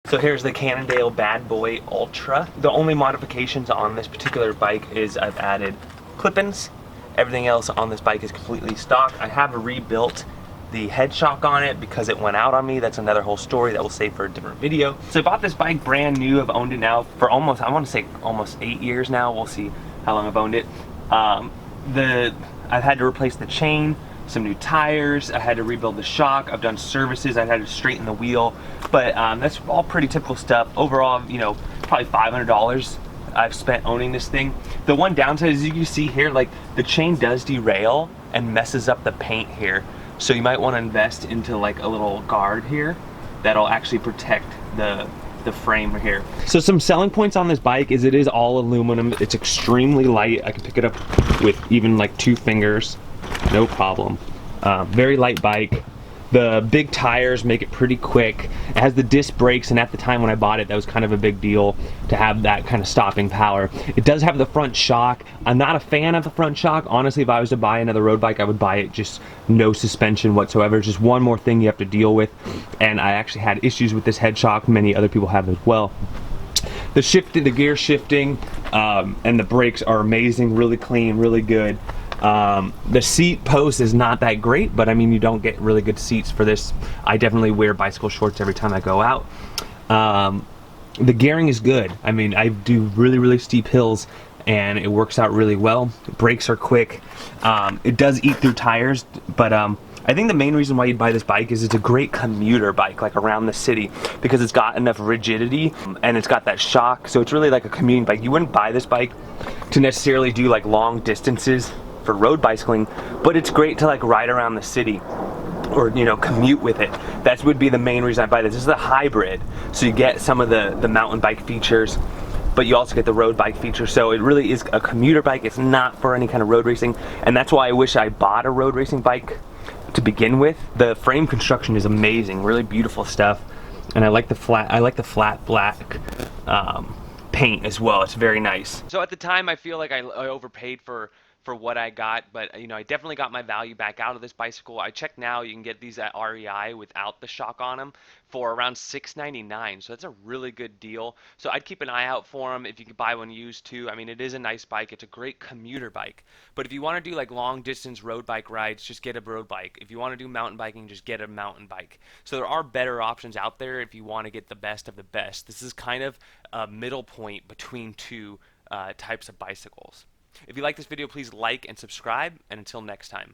So here's the Cannondale Bad Boy Ultra. The only modifications on this particular bike is I've added clip-ins. Everything else on this bike is completely stock. I have rebuilt the head shock on it because it went out on me. That's another whole story that we'll save for a different video. So I bought this bike brand new. I've owned it now for almost, I want to say almost 8 years now. We'll see how long I've owned it. I've had to replace the chain, some new tires, I had to rebuild the shock, I've done services, I had to straighten the wheel, but that's all pretty typical stuff. Overall, you know, probably $500 I've spent owning this thing. The one downside is, you can see here, like the chain does derail and messes up the paint here. So you might want to invest into like a little guard here that'll actually protect the frame here. So some selling points on this bike is it is all aluminum. It's extremely light. I can pick it up with even like 2 fingers, no problem. Very light bike. The big tires make it pretty quick. It has the disc brakes, and at the time when I bought it, that was kind of a big deal to have that kind of stopping power. It does have the front shock. I'm not a fan of the front shock. Honestly, if I was to buy another road bike, I would buy it just no suspension whatsoever. Just one more thing you have to deal with. And I actually had issues with this head shock. Many other people have as well. The shifting, the gear shifting, and the brakes are amazing, really clean, really good. The seat post is not that great, but I mean, you don't get really good seats for this. I definitely wear bicycle shorts every time I go out. The gearing is good. I mean, I do really steep hills and it works out really well. The brakes are quick. It does eat through tires, but I think the main reason why you'd buy this bike is it's a great commuter bike, like around the city, because it's got enough rigidity and it's got that shock. So it's really like a commuting bike. You wouldn't buy this bike to necessarily do like long distances for road bicycling, but it's great to like ride around the city or, you know, commute with it. That would be the main reason I buy this. This is a hybrid, so you get some of the mountain bike features, but you also get the road bike features. So it really is a commuter bike. It's not for any kind of road racing, and that's why I wish I bought a road racing bike to begin with. The frame construction is amazing, really beautiful stuff, and I like the flat black paint as well. It's very nice. So at the time, I feel like I overpaid for what I got, but you know, I definitely got my value back out of this bicycle. I checked now, you can get these at REI without the shock on them for around $6.99, so that's a really good deal. So I'd keep an eye out for them if you could buy one used too. I mean, it is a nice bike. It's a great commuter bike, but if you want to do like long distance road bike rides, just get a road bike. If you want to do mountain biking, just get a mountain bike. So there are better options out there if you want to get the best of the best. This is kind of a middle point between two types of bicycles. If you like this video, please like and subscribe, and until next time.